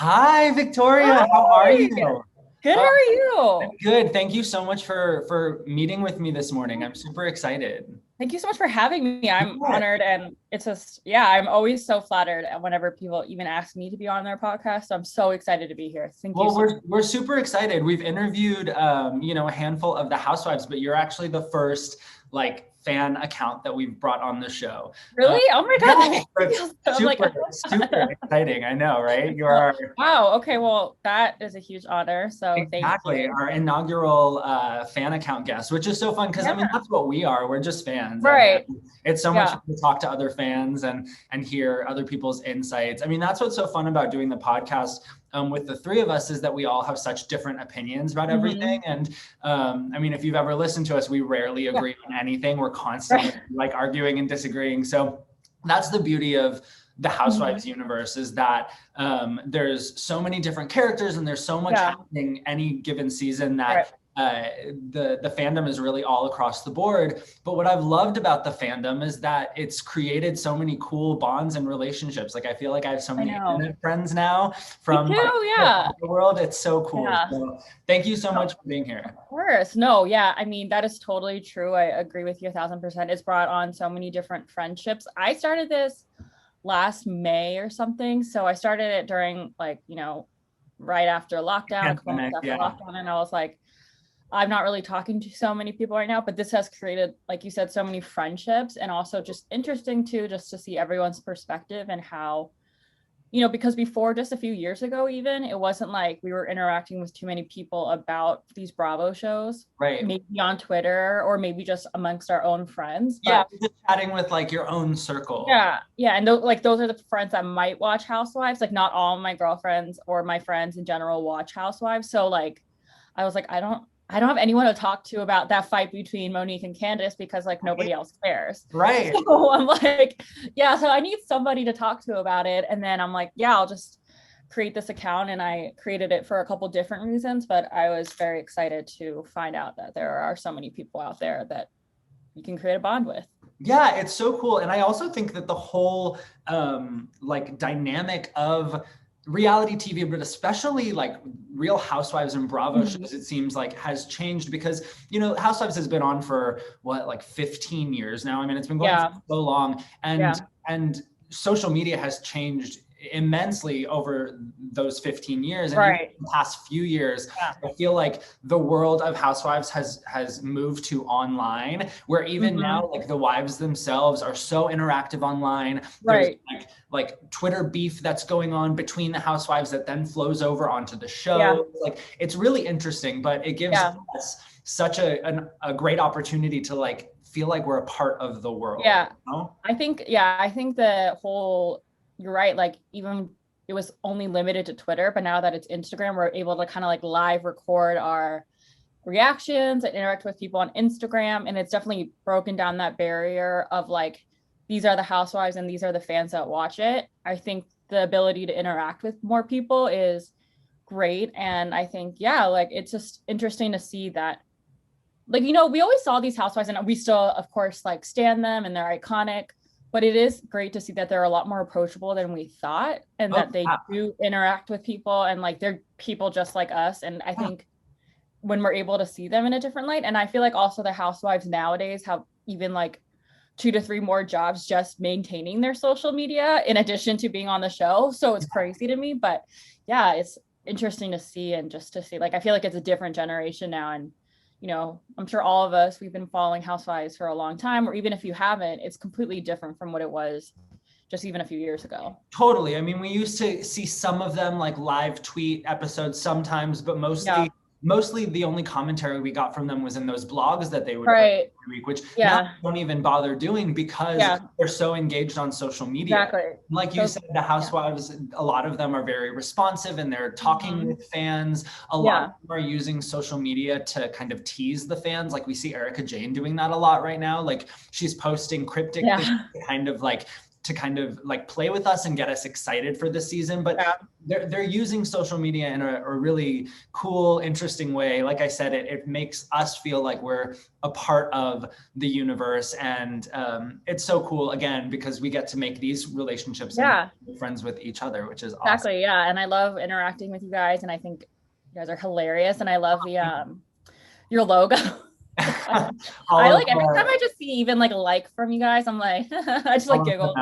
Hi, Victoria. How are Hi. you? Good, how Oh, are I'm you? good. Thank you so much for meeting with me this morning. I'm super excited. Thank you so much for having me. I'm Yeah. honored and it's just, yeah, I'm always so flattered whenever people even ask me to be on their podcast. So I'm so excited to be here. Thank you Well, so much. we're super excited. We've interviewed a handful of the housewives, but you're actually the first like fan account that we've brought on the show. Uh, Really? Oh my God, yeah, that makes so me it's feel so, I'm like, oh my super God. exciting. I know, right? You Well, are wow. Okay, well, that is a huge honor. So thank exactly you. our inaugural fan account guest, which is so fun because I mean Yeah. that's what we are. We're just fans, and Right. it's so much Yeah. fun to talk to other fans and hear other people's insights. I mean that's what's so fun about doing the podcast with the three of us is that we all have such different opinions about everything. Hmm. And I mean, if you've ever listened to us, we rarely Yeah. agree on anything. We're constantly Right. like arguing and disagreeing. So that's the beauty of the Hmm. Housewives universe is that there's so many different characters and there's so much Yeah. happening any given season that Right. the fandom is really all across the board. But what I've loved about the fandom is that it's created so many cool bonds and relationships. Like I feel like I have so I many know. internet friends now Me from like too. Yeah. the world. It's so cool. Yeah. So thank you so No. much for being here. Of course. No, yeah. I mean, that is totally true. I agree with you 1,000%. It's brought on so many different friendships. I started this last May or something. So I started it during right after lockdown, a couple months Pandemic, after yeah. lockdown. And I was like, I'm not really talking to so many people right now, but this has created, like you said, so many friendships and also just interesting too, just to see everyone's perspective and how because before just a few years ago, even it wasn't like we were interacting with too many people about these Bravo shows, Right. maybe on Twitter or maybe just amongst our own friends. Yeah, But just chatting with like your own circle. yeah, yeah. And those are the friends that might watch Housewives. Like, not all my girlfriends or my friends in general watch Housewives. So, like, I was like, I don't have anyone to talk to about that fight between Monique and Candace because like nobody else cares. Right. So I'm like, yeah, so I need somebody to talk to about it. And then I'm like, yeah, I'll just create this account. And I created it for a couple different reasons, but I was very excited to find out that there are so many people out there that you can create a bond with. Yeah, it's so cool. And I also think that the whole like dynamic of reality TV, but especially like Real Housewives and Bravo Mhm. shows, it seems like has changed because, you know, Housewives has been on for what, like 15 years now. I mean, it's been going for Yeah, so long yeah, and social media has changed immensely over those 15 years. And even right. the past few years, Yeah. I feel like the world of Housewives has moved to online, where even Hmm. now, like the wives themselves are so interactive online. There's Right. like Twitter beef that's going on between the housewives that then flows over onto the Yeah. show. Like it's really interesting, but it gives Yeah. us such a great opportunity to like feel like we're a part of the world, Yeah. you know? I think the whole, you're right. Like, even it was only limited to Twitter, but now that it's Instagram, we're able to kind of like live record our reactions and interact with people on Instagram. And it's definitely broken down that barrier of like, these are the housewives and these are the fans that watch it. I think the ability to interact with more people is great. And I think, yeah, like it's just interesting to see that, like, we always saw these housewives and we still, of course, like stand them and they're iconic. But it is great to see that they're a lot more approachable than we thought and Oh, that they yeah. do interact with people and like they're people just like us. And I think when we're able to see them in a different light. And I feel like also the housewives nowadays have even like 2 to 3 more jobs just maintaining their social media in addition to being on the show. So it's crazy to me. But yeah, it's interesting to see and just to see, like, I feel like it's a different generation now. And, I'm sure all of us, we've been following Housewives for a long time, or even if you haven't, it's completely different from what it was just even a few years ago. Totally. I mean, we used to see some of them like live tweet episodes sometimes, but Yeah. mostly the only commentary we got from them was in those blogs that they would put Right. every week, which now Yeah. they don't even bother doing because Yeah. they're so engaged on social media. Exactly. Like you So, said, the yeah. housewives, a lot of them are very responsive and they're talking Mhm. with fans. A lot of Yeah. them are using social media to kind of tease the fans. Like we see Erica Jane doing that a lot right now. Like she's posting cryptic things Yeah. to kind of like to kind of like play with us and get us excited for this season. But they're using social media in a really cool, interesting way. Like I said, it makes us feel like we're a part of the universe. And it's so cool, again, because we get to make these relationships and be friends with each other, which is awesome. Exactly. Yeah. And I love interacting with you guys. And I think you guys are hilarious. And I love the your logo. I like every time I just see even like from you guys, I'm like, I just like giggle.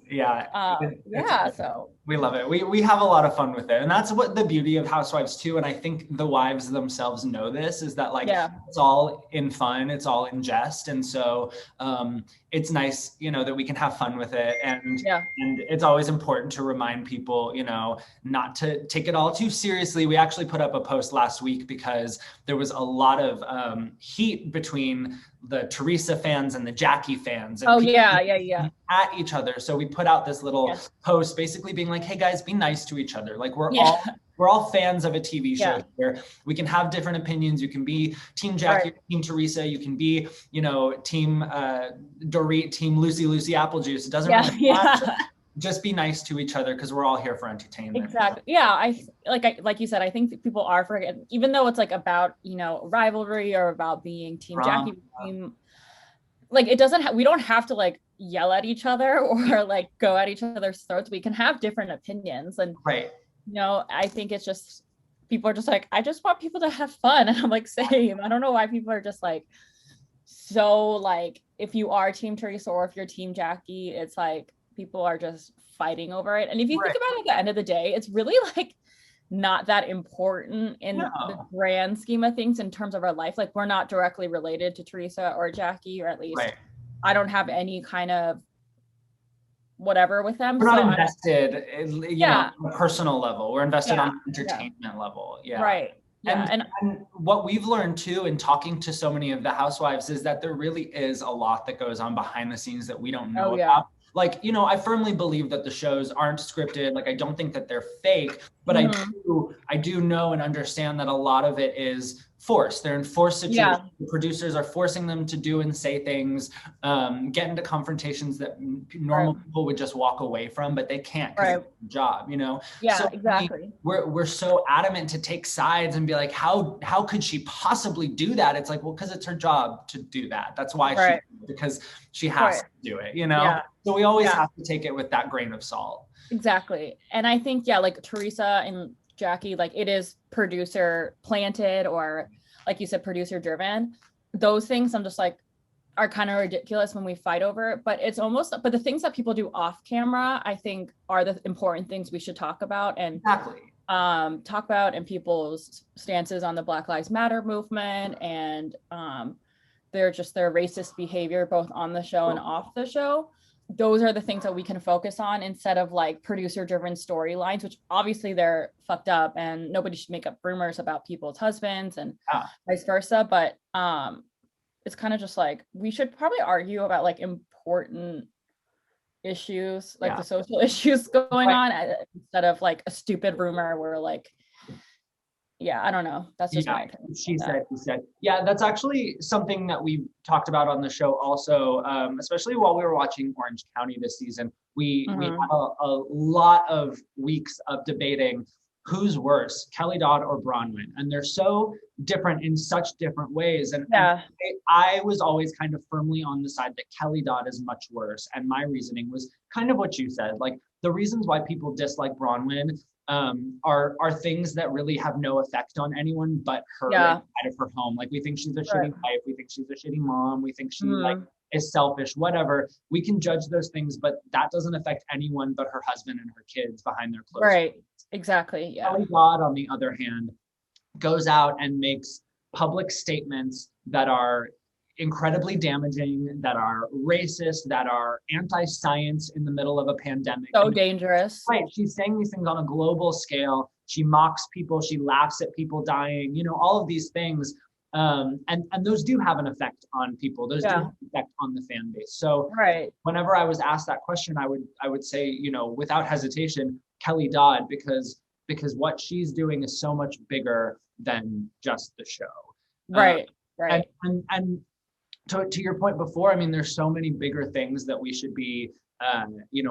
Yeah. So we love it. We have a lot of fun with it. And that's what the beauty of Housewives too. And I think the wives themselves know this, is that like, it's all in fun, it's all in jest. And so it's nice, that we can have fun with it. And it's always important to remind people, not to take it all too seriously. We actually put up a post last week because there was a lot of heat between the Teresa fans and the Jackie fans. And at each other. So we put out this little post basically being like, hey guys, be nice to each other. Like we're all fans of a TV show here. We can have different opinions. You can be Team Jackie, Team Teresa. You can be, Team Dorit, Team Lucy Applejuice. It doesn't really matter. Just be nice to each other because we're all here for entertainment. Exactly. Yeah. I like you said, I think that people are forgetting, even though it's like about, rivalry or about being Team Jackie, like it doesn't we don't have to like yell at each other or like go at each other's throats. We can have different opinions. And I think it's just, people are just like, I just want people to have fun. And I'm like, same. I don't know why people are just like, so like, if you are Team Teresa or if you're Team Jackie, it's like, people are just fighting over it. And if you think about it, at the end of the day, it's really like not that important in the grand scheme of things in terms of our life. Like we're not directly related to Teresa or Jackie, or at least I don't have any kind of whatever with them. We're not invested, on a personal level. We're invested on an entertainment level. And what we've learned too in talking to so many of the housewives is that there really is a lot that goes on behind the scenes that we don't know about. Like, I firmly believe that the shows aren't scripted. Like, I don't think that they're fake, but I do know and understand that a lot of it is forced. They're in forced situations. The producers are forcing them to do and say things, get into confrontations that normal people would just walk away from, but they can't because it's their job, So exactly. We're so adamant to take sides and be like, how could she possibly do that? It's like, well, because it's her job to do that. That's why because she has to do it, So we always have to take it with that grain of salt. Exactly. And I think, like Teresa and Jackie, like it is producer planted or like you said, producer driven. Those things I'm just like are kind of ridiculous when we fight over it, but it's almost, but the things that people do off camera, I think are the important things we should talk about and talk about, and people's stances on the Black Lives Matter movement and their racist behavior, both on the show and off the show. Those are the things that we can focus on instead of like producer driven storylines, which obviously they're fucked up and nobody should make up rumors about people's husbands and vice versa. But it's kind of just like, we should probably argue about like important issues, like the social issues going on instead of like a stupid rumor where like, I don't know. That's just my opinion. She said. Yeah, that's actually something that we talked about on the show also, especially while we were watching Orange County this season. We had a lot of weeks of debating who's worse, Kelly Dodd or Bronwyn. And they're so different in such different ways. And I was always kind of firmly on the side that Kelly Dodd is much worse. And my reasoning was kind of what you said. Like the reasons why people dislike Bronwyn are things that really have no effect on anyone but her out of her home. Like we think she's a shitty wife, we think she's a shitty mom, we think she like is selfish, whatever. We can judge those things, but that doesn't affect anyone but her husband and her kids behind their clothes. Exactly. Kelly Dodd, on the other hand, goes out and makes public statements that are incredibly damaging, that are racist, that are anti-science in the middle of a pandemic. So dangerous. Right. She's saying these things on a global scale. She mocks people. She laughs at people dying, all of these things. And those do have an effect on people. Those do have an effect on the fan base. So whenever I was asked that question, I would say, without hesitation, Kelly Dodd, because what she's doing is so much bigger than just the show. Right. And to your point before, I mean, there's so many bigger things that we should be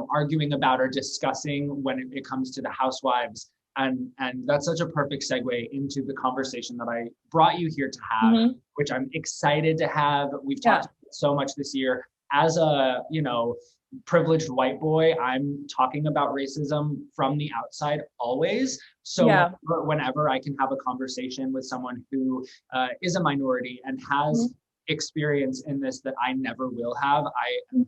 arguing about or discussing when it comes to the housewives. And that's such a perfect segue into the conversation that I brought you here to have, which I'm excited to have. We've talked so much this year. As a, privileged white boy, I'm talking about racism from the outside always. So whenever I can have a conversation with someone who is a minority and has experience in this that I never will have, I am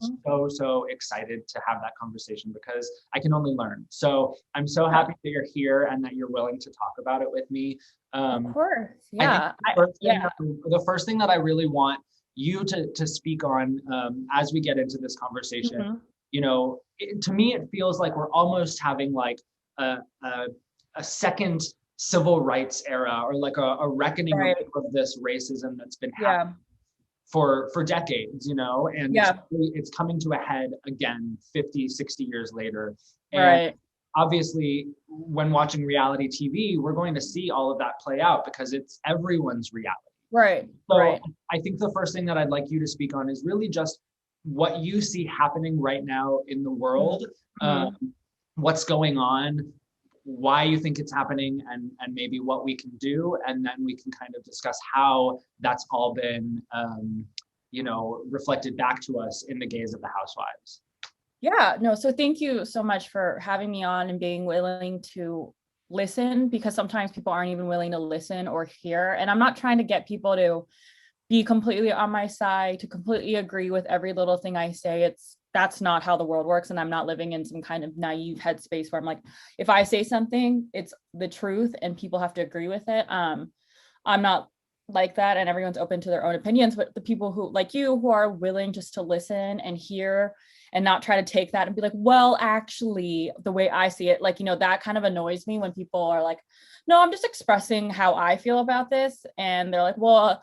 so excited to have that conversation because I can only learn. So I'm so happy that you're here and that you're willing to talk about it with me. Of course. Yeah. The first thing that I really want you to speak on as we get into this conversation, to me, it feels like we're almost having like a second civil rights era, or like a reckoning of this racism that's been happening for decades, and it's coming to a head again 50, 60 years later. And obviously, when watching reality TV, we're going to see all of that play out because it's everyone's reality. So I think the first thing that I'd like you to speak on is really just what you see happening right now in the world, what's going on, why you think it's happening, and maybe what we can do. And then we can kind of discuss how that's all been, reflected back to us in the gaze of the housewives. Yeah, no, so thank you so much for having me on and being willing to listen, because sometimes people aren't even willing to listen or hear. And I'm not trying to get people to be completely on my side, to completely agree with every little thing I say. That's not how the world works. And I'm not living in some kind of naive headspace where I'm like, if I say something, it's the truth and people have to agree with it. I'm not like that, and everyone's open to their own opinions, but the people who, like you, who are willing just to listen and hear and not try to take that and be like, well, actually, the way I see it, that kind of annoys me when people are like, no, I'm just expressing how I feel about this. And they're like, well,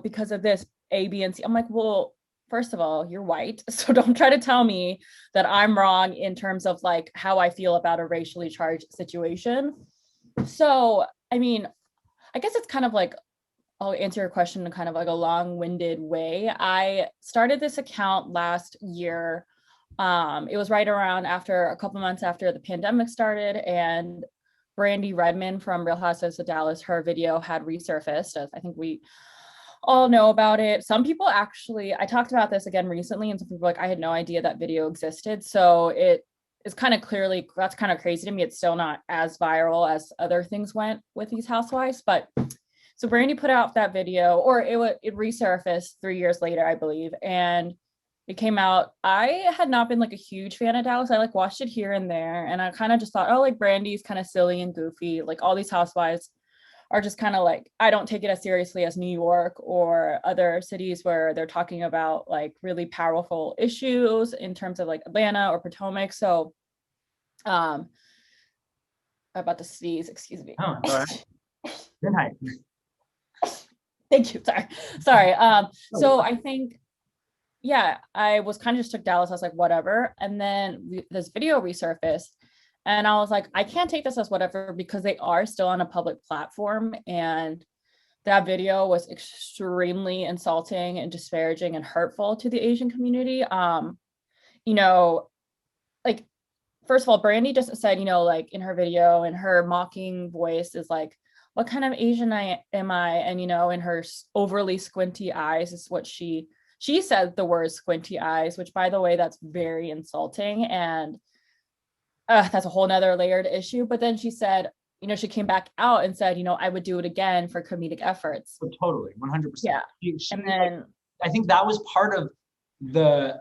because of this A, B, and C. I'm like, well, first of all, you're white. So don't try to tell me that I'm wrong in terms of like how I feel about a racially charged situation. So, I mean, I guess it's kind of like, I'll answer your question in kind of like a long-winded way. I started this account last year. It was right around a couple months after the pandemic started, and Brandy Redmond from Real Housewives of Dallas, her video had resurfaced, as I think we all know about it. Some people actually, I talked about this again recently, and some people were like, I had no idea that video existed. So it is kind of clearly, that's kind of crazy to me. It's still not as viral as other things went with these housewives, but so Brandy put out that video, or it resurfaced 3 years later, I believe, and it came out. I had not been like a huge fan of Dallas. I like watched it here and there, and I kind of just thought, oh, like Brandy's kind of silly and goofy. Like all these housewives are just kind of like, I don't take it as seriously as New York or other cities where they're talking about like really powerful issues in terms of like Atlanta or Potomac. So, I'm about to sneeze. Excuse me. Oh, all right. Good night. Thank you. Sorry. So I think, I was kind of just took Dallas. I was like, whatever. And then this video resurfaced, and I was like, I can't take this as whatever, because they are still on a public platform. And that video was extremely insulting and disparaging and hurtful to the Asian community. Like, first of all, Brandy just said, like in her video, in her mocking voice is like, what kind of Asian am I? And, in her overly squinty eyes is what she said the word squinty eyes, which, by the way, that's very insulting. And that's a whole nother layered issue. But then she said, she came back out and said, I would do it again for comedic efforts. Oh, totally. 100%. Yeah. And then I think that was part of the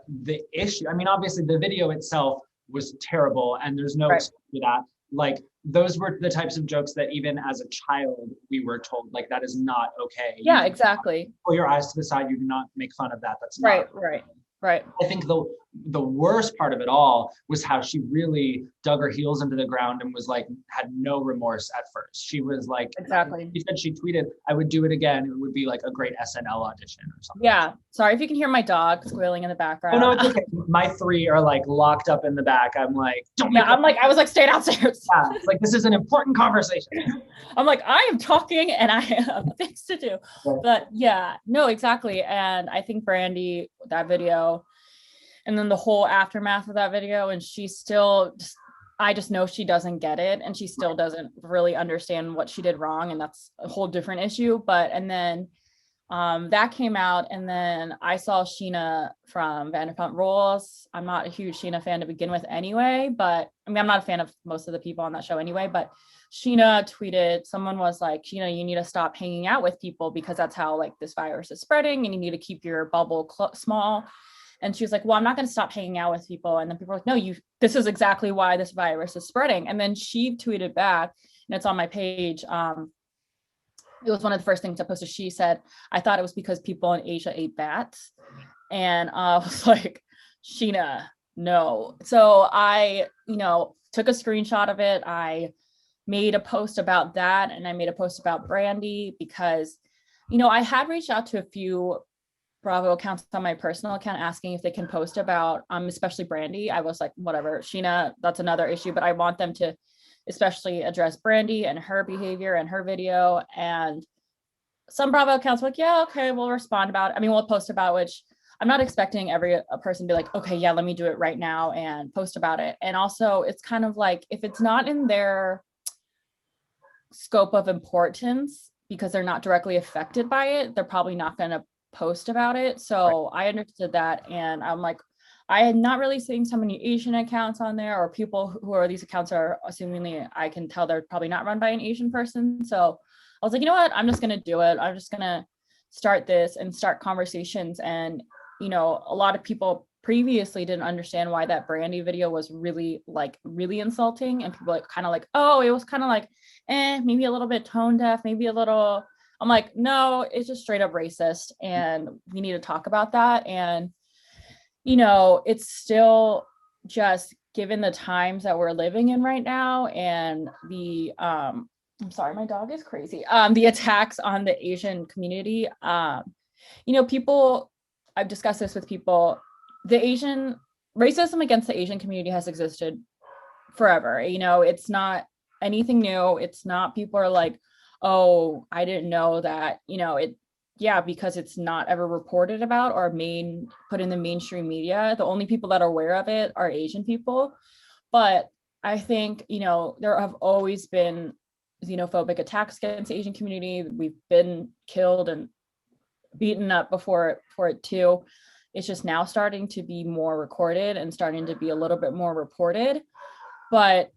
issue. I mean, obviously the video itself was terrible, and there's no excuse for that. Like, those were the types of jokes that even as a child we were told, like, that is not okay. Yeah, exactly. Pull your eyes to the side. You do not make fun of that. That's not right. I think the worst part of it all was how she really dug her heels into the ground and was like, had no remorse at first. She was like, exactly. She said, she tweeted, I would do it again. It would be like a great SNL audition or something. Yeah. Sorry if you can hear my dog squealing in the background. Oh, no, it's okay. My 3 are like locked up in the back. I'm like, I was like, stay downstairs. Yeah, it's like, this is an important conversation. I'm like, I am talking and I have things to do. Right. But yeah, no, exactly. And I think Brandy, that video, and then the whole aftermath of that video, and she still I just know she doesn't get it, and she still doesn't really understand what she did wrong, and that's a whole different issue. But and then that came out, and then I saw Sheena from Vanderpump Rules. I'm not a huge Sheena fan to begin with anyway, but I mean, I'm not a fan of most of the people on that show anyway, but Sheena tweeted, someone was like, Sheena, you need to stop hanging out with people because that's how like this virus is spreading, and you need to keep your bubble small. And she was like, well, I'm not going to stop hanging out with people. And then people were like, no, this is exactly why this virus is spreading. And then she tweeted back, and it's on my page. It was one of the first things I posted. She said, I thought it was because people in Asia ate bats. And I was like, Sheena, no. So I, took a screenshot of it. I made a post about that, and I made a post about Brandy because, I had reached out to a few Bravo accounts on my personal account asking if they can post about, especially Brandy. I was like, whatever, Sheena, that's another issue, but I want them to especially address Brandy and her behavior and her video. And some Bravo accounts were like, yeah, okay, we'll respond about it. I mean, we'll post about, which I'm not expecting every person to be like, okay, yeah, let me do it right now and post about it. And also it's kind of like, if it's not in their scope of importance because they're not directly affected by it, they're probably not going to post about it. So right. I understood that. And I'm like, I am not really seeing so many Asian accounts on there, or people who are, these accounts are assumingly, I can tell they're probably not run by an Asian person. So I was like, you know what, I'm just going to do it. I'm just going to start this and start conversations. And, a lot of people previously didn't understand why that Brandy video was really insulting. And people kind of like, oh, it was kind of like, maybe a little bit tone deaf, maybe a little, I'm like, no, it's just straight up racist. And we need to talk about that. And it's still just given the times that we're living in right now, and the I'm sorry, my dog is crazy. The attacks on the Asian community. People, I've discussed this with people, the Asian racism against the Asian community has existed forever. It's not anything new. It's not, people are like, oh, I didn't know that, because it's not ever reported about or put in the mainstream media. The only people that are aware of it are Asian people. But I think, there have always been xenophobic attacks against the Asian community. We've been killed and beaten up before for it too. It's just now starting to be more recorded and starting to be a little bit more reported. But,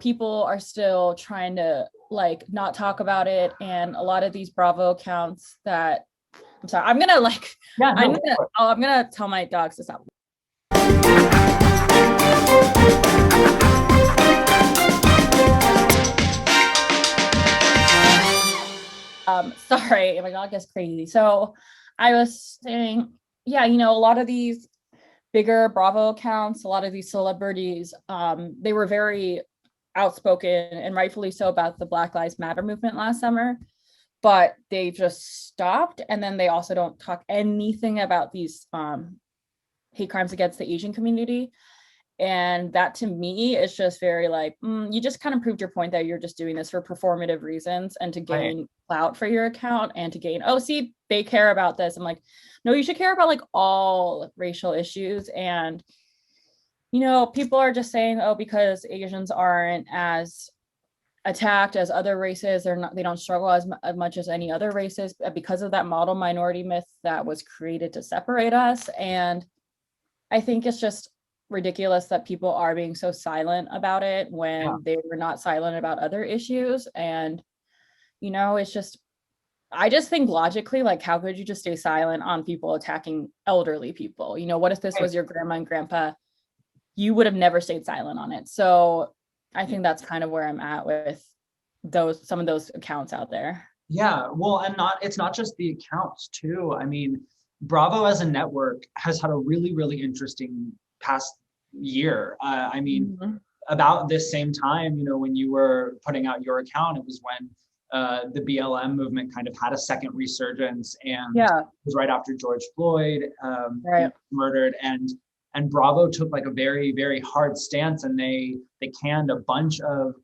people are still trying to not talk about it. And a lot of these Bravo accounts that, I'm sorry, I'm gonna tell my dogs to stop. Sorry, my dog is crazy. So I was saying, yeah, a lot of these bigger Bravo accounts, a lot of these celebrities, they were very outspoken, and rightfully so, about the Black Lives Matter movement last summer, but they just stopped. And then they also don't talk anything about these hate crimes against the Asian community. And that to me is just very you just kind of proved your point that you're just doing this for performative reasons and to gain clout for your account and to gain, oh, see, they care about this. I'm like, no, you should care about all racial issues. And people are just saying, oh, because Asians aren't as attacked as other races, they don't struggle as much as any other races because of that model minority myth that was created to separate us. And I think it's just ridiculous that people are being so silent about it when they were not silent about other issues. And it's just, I just think logically, how could you just stay silent on people attacking elderly people? What if this was your grandma and grandpa? You would have never stayed silent on it. So I think that's kind of where I'm at with some of those accounts out there. Yeah, well, and it's not just the accounts too. I mean, Bravo as a network has had a really, really interesting past year. About this same time, when you were putting out your account, it was when the BLM movement kind of had a second resurgence, and it was right after George Floyd murdered, and Bravo took a very, very hard stance, and they canned a bunch of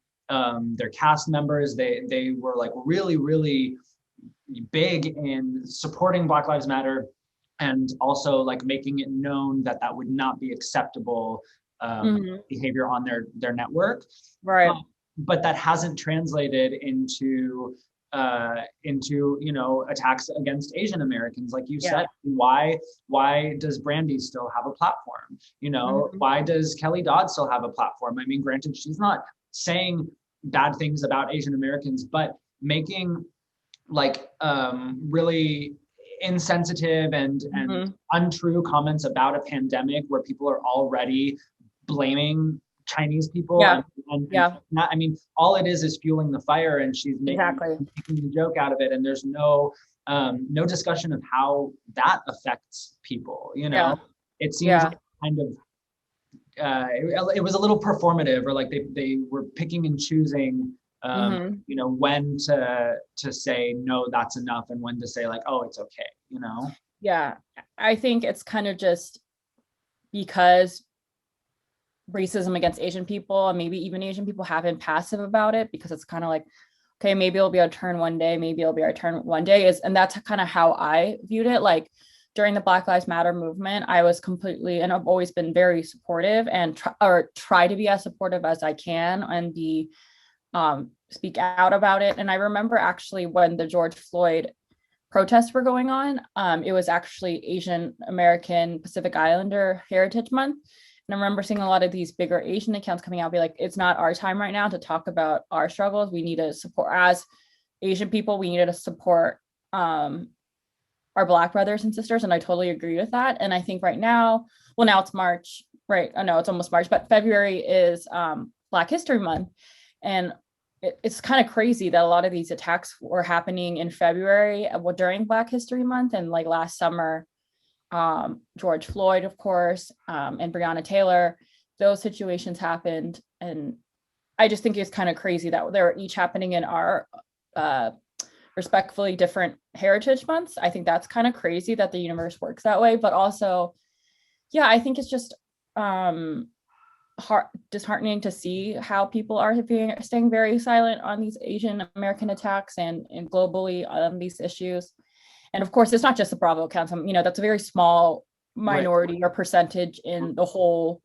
their cast members. They were really, really big in supporting Black Lives Matter and also like making it known that that would not be acceptable behavior on their network. Right. But that hasn't translated into attacks against Asian Americans, like you said. Why does Brandy still have a platform? Why does Kelly Dodd still have a platform? I mean, granted, she's not saying bad things about Asian Americans, but making like really insensitive and untrue comments about a pandemic where people are already blaming Chinese people. I mean, all it is fueling the fire, and she's making a joke out of it. And there's no discussion of how that affects people. It seems like kind of it was a little performative, or like they were picking and choosing when to say no, that's enough, and when to say like, oh, it's okay. Yeah, I think it's kind of just because racism against Asian people, and maybe even Asian people, have been passive about it, because it's kind of like, okay, maybe it'll be our turn one day, maybe it'll be our turn one day. And that's kind of how I viewed it. Like during the Black Lives Matter movement, I was completely, and I've always been very supportive and try to be as supportive as I can and be speak out about it. And I remember actually when the George Floyd protests were going on, it was actually Asian American Pacific Islander Heritage Month. And I remember seeing a lot of these bigger Asian accounts coming out, be like, it's not our time right now to talk about our struggles. We need to support, as Asian people, we needed to support our Black brothers and sisters. And I totally agree with that. And I think right now, well, now it's March, right? Oh no, it's almost March, but February is Black History Month. And it's kind of crazy that a lot of these attacks were happening in February during Black History Month. And like last summer, George Floyd, of course, and Breonna Taylor, those situations happened. And I just think it's kind of crazy that they're each happening in our respectfully different heritage months. I think that's kind of crazy that the universe works that way. But also, yeah, I think it's just disheartening to see how people are staying very silent on these Asian American attacks and globally on these issues. And of course, it's not just the Bravo accounts. That's a very small minority or percentage in the whole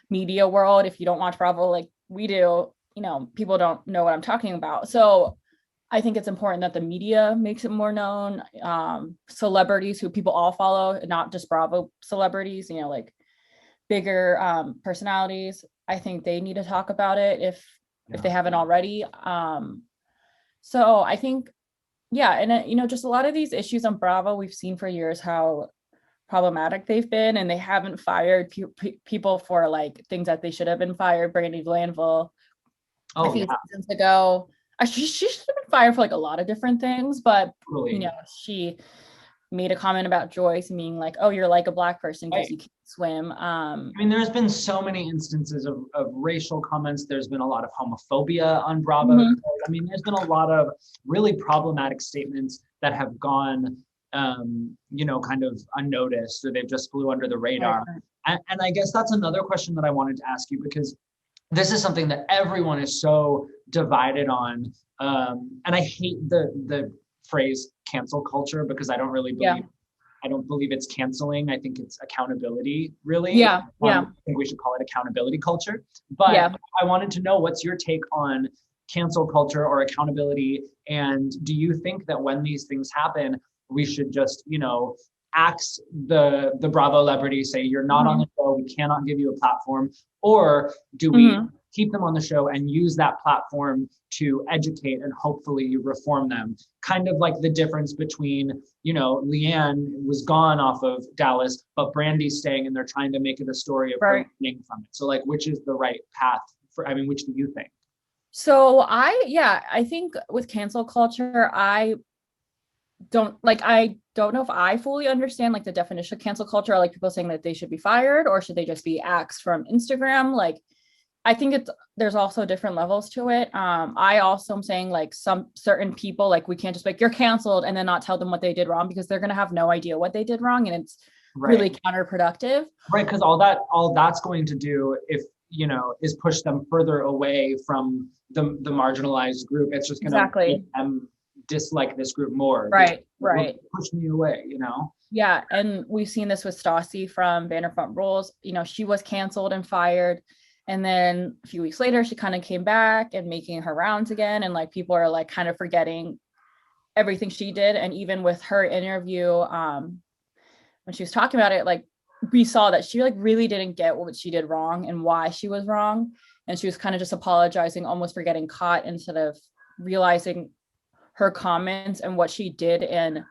media world. If you don't watch Bravo like we do, people don't know what I'm talking about. So I think it's important that the media makes it more known. Celebrities who people all follow, not just Bravo celebrities, like bigger personalities, I think they need to talk about it if they haven't already. So I think, and just a lot of these issues on Bravo, we've seen for years how problematic they've been, and they haven't fired people for like things that they should have been fired. Brandy Glanville, a few seasons ago, she should have been fired for like a lot of different things, but she made a comment about Joyce being like, oh, you're like a Black person because you can't swim. I mean, there's been so many instances of racial comments. There's been a lot of homophobia on Bravo. I mean, there's been a lot of really problematic statements that have gone, kind of unnoticed, or they've just flew under the radar. Right. And I guess that's another question that I wanted to ask you, because this is something that everyone is so divided on. And I hate the phrase cancel culture, because I don't really believe I don't believe it's canceling. I think it's accountability, really. I think we should call it accountability culture. But I wanted to know, what's your take on cancel culture or accountability? And do you think that when these things happen, we should just, axe the Bravo celebrity, say, you're not on the show, we cannot give you a platform? Or do we keep them on the show and use that platform to educate and hopefully reform them? Kind of like the difference between, Leanne was gone off of Dallas, but Brandy's staying, and they're trying to make it a story of her learning from it. So like, which is the right path which do you think? So I think with cancel culture, I don't know if I fully understand like the definition of cancel culture, or like people saying that they should be fired, or should they just be axed from Instagram? Like, I think there's also different levels to it. I also am saying like some certain people, like we can't just like, you're canceled and then not tell them what they did wrong, because they're going to have no idea what they did wrong. And it's really counterproductive. Right. Because all that's going to do, if, is push them further away from the marginalized group. It's just going to make them dislike this group more. Right. Push me away, you know? Yeah. And we've seen this with Stassi from Vanderpump Rules. You know, she was canceled and fired. And then a few weeks later, she kind of came back and making her rounds again. And like people are like kind of forgetting everything she did. And even with her interview, when she was talking about it, like we saw that she like really didn't get what she did wrong and why she was wrong. And she was kind of just apologizing almost for getting caught instead of realizing her comments and what she did in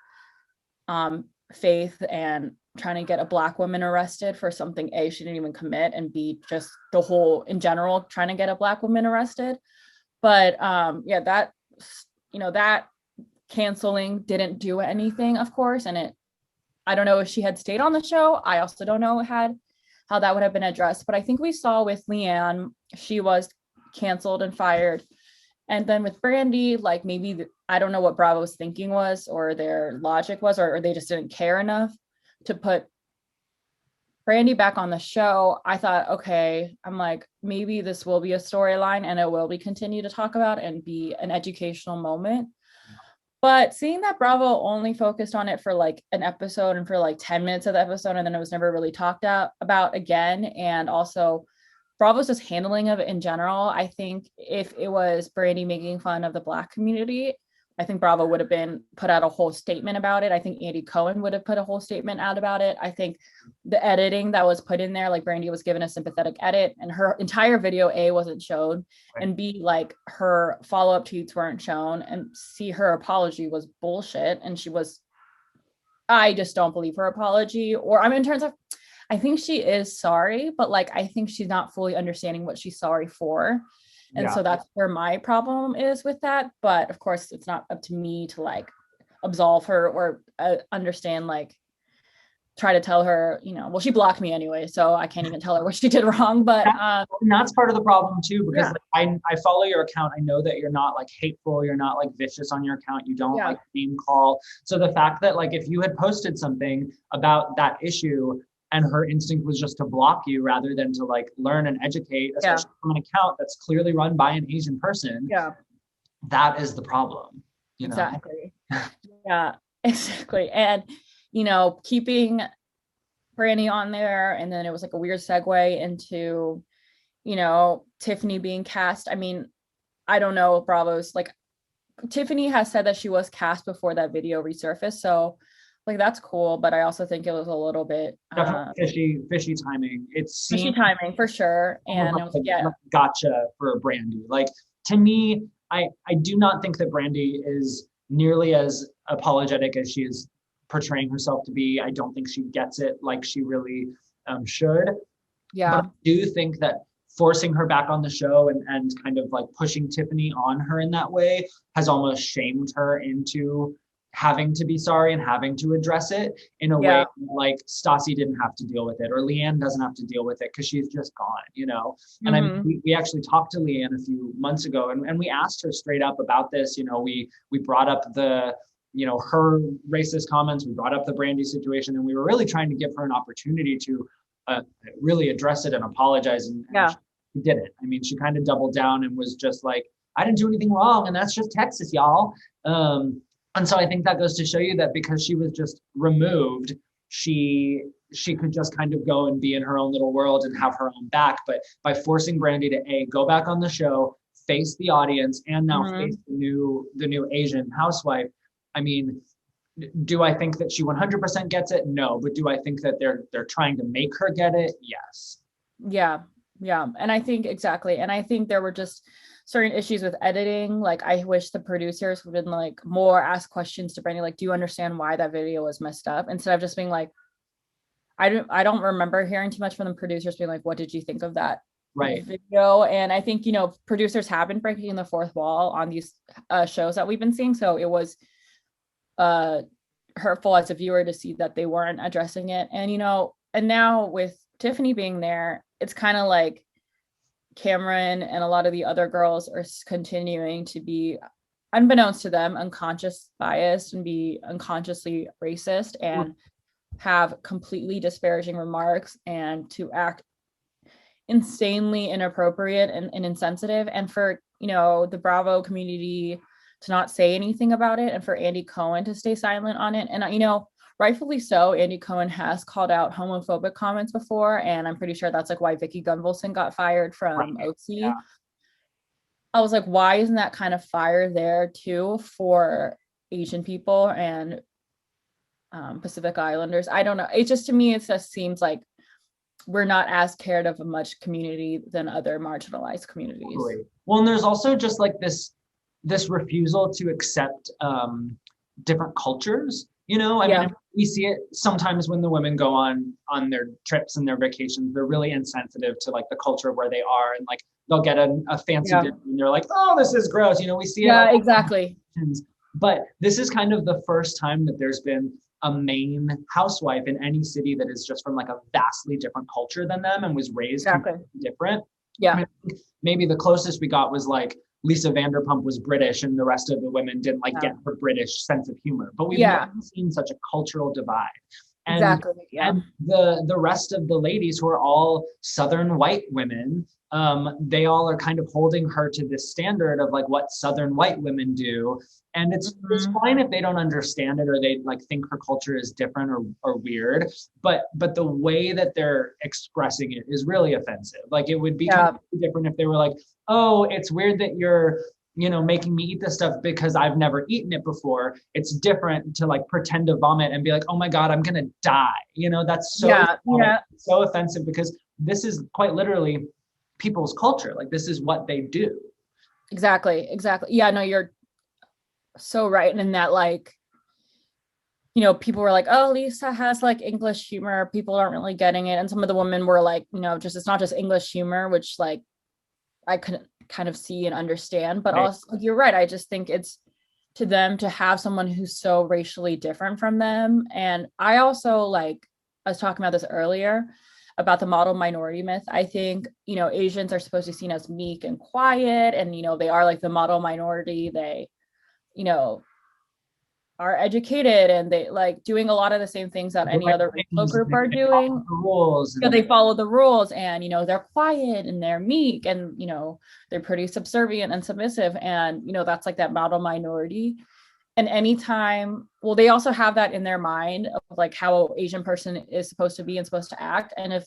Faith and trying to get a Black woman arrested for something A, she didn't even commit, and B, just the whole in general trying to get a Black woman arrested. But yeah, that, you know, that canceling didn't do anything, of course. And I don't know if she had stayed on the show. I also don't know how that would have been addressed. But I think we saw with Leanne, she was canceled and fired. And then with Brandi, like maybe, I don't know what Bravo's thinking was or their logic was, or they just didn't care enough to put Brandi back on the show. I thought, okay, I'm like, maybe this will be a storyline and it will be continued to talk about and be an educational moment. But seeing that Bravo only focused on it for like an episode and for like 10 minutes of the episode, and then it was never really talked about again. And also Bravo's just handling of it in general. I think if it was Brandi making fun of the Black community, I think Bravo would have been put out a whole statement about it. I think Andy Cohen would have put a whole statement out about it. I think the editing that was put in there, like Brandi was given a sympathetic edit and her entire video A wasn't shown, and B, like her follow-up tweets weren't shown, and C, her apology was bullshit. And I just don't believe her apology. Or I mean, in terms of, I think she is sorry, but like, I think she's not fully understanding what she's sorry for. And so that's where my problem is with that. But of course, it's not up to me to like absolve her or understand, like try to tell her, you know, well, she blocked me anyway, so I can't even tell her what she did wrong. But and that's part of the problem too, because like, I follow your account. I know that you're not like hateful, you're not like vicious on your account, you don't like name call. So the fact that like if you had posted something about that issue and her instinct was just to block you rather than to like learn and educate, especially from an account that's clearly run by an Asian person, that is the problem, you know? Exactly. Yeah, exactly. And you know, keeping Brandi on there, and then it was like a weird segue into, you know, Tiffany being cast. I mean, I don't know, Bravo's like, Tiffany has said that she was cast before that video resurfaced, so like that's cool, but I also think it was a little bit fishy timing. It's fishy timing for sure. And it was, gotcha for Brandi. Like to me, I do not think that Brandi is nearly as apologetic as she is portraying herself to be. I don't think she gets it like she really should. Yeah. But I do think that forcing her back on the show and kind of like pushing Tiffany on her in that way has almost shamed her into having to be sorry and having to address it in a way like Stassi didn't have to deal with it, or Leanne doesn't have to deal with it because she's just gone, you know? And I mean, we actually talked to Leanne a few months ago and we asked her straight up about this. You know, we brought up the, you know, her racist comments, we brought up the Brandi situation, and we were really trying to give her an opportunity to really address it and apologize. And she didn't. I mean, she kind of doubled down and was just like, I didn't do anything wrong, and that's just Texas, y'all. And so I think that goes to show you that because she was just removed, she could just kind of go and be in her own little world and have her own back. But by forcing Brandi to go back on the show, face the audience, and now face the new Asian housewife, I mean, do I think that she 100% gets it? No. But do I think that they're trying to make her get it? Yes. Yeah. And I think exactly. And I think there were just certain issues with editing. Like I wish the producers would have been like more ask questions to Brandi, like, do you understand why that video was messed up? Instead of just being like, I don't remember hearing too much from the producers being like, what did you think of that video? And I think, you know, producers have been breaking the fourth wall on these shows that we've been seeing. So it was hurtful as a viewer to see that they weren't addressing it. And, you know, and now with Tiffany being there, it's kind of like Cameron and a lot of the other girls are continuing to be, unbeknownst to them, unconscious biased and be unconsciously racist and have completely disparaging remarks and to act insanely inappropriate and insensitive. And for, you know, the Bravo community to not say anything about it and for Andy Cohen to stay silent on it. And, you know, rightfully so, Andy Cohen has called out homophobic comments before. And I'm pretty sure that's like why Vicky Gunvalson got fired from OC. Yeah. I was like, why isn't that kind of fire there too for Asian people and Pacific Islanders? I don't know. It just, to me, it just seems like we're not as cared of a much community than other marginalized communities. Totally. Well, and there's also just like this refusal to accept different cultures. You know, I mean, we see it sometimes when the women go on their trips and their vacations, they're really insensitive to like the culture where they are, and like they'll get a fancy dinner and they're like, oh, this is gross. You know, we see it. Yeah, exactly. But this is kind of the first time that there's been a main housewife in any city that is just from like a vastly different culture than them and was raised different. Yeah. I mean, maybe the closest we got was like Lisa Vanderpump was British and the rest of the women didn't like get her British sense of humor, but we've never seen such a cultural divide. And, and the rest of the ladies who are all Southern white women, they all are kind of holding her to this standard of like what Southern white women do. And it's fine if they don't understand it or they like think her culture is different or weird, but the way that they're expressing it is really offensive. Like it would be completely different if they were like, oh, it's weird that you're, you know, making me eat this stuff because I've never eaten it before. It's different to like pretend to vomit and be like, oh my God, I'm going to die. You know, that's so, so offensive because this is quite literally people's culture. Like this is what they do. Exactly. Yeah, no, you're so right. And in that, like, you know, people were like, oh, Lisa has like English humor. People aren't really getting it. And some of the women were like, you know, just, it's not just English humor, which like I couldn't kind of see and understand, but also you're right. I just think it's to them to have someone who's so racially different from them. And I also like, I was talking about this earlier about the model minority myth. I think, you know, Asians are supposed to be seen as meek and quiet, and, you know, they are like the model minority. They, you know, are educated and they like doing a lot of the same things that any other racial group are doing. They follow the rules and, you know, they're quiet and they're meek and, you know, they're pretty subservient and submissive. And, you know, that's like that model minority. And anytime, well, they also have that in their mind of like how an Asian person is supposed to be and supposed to act. And if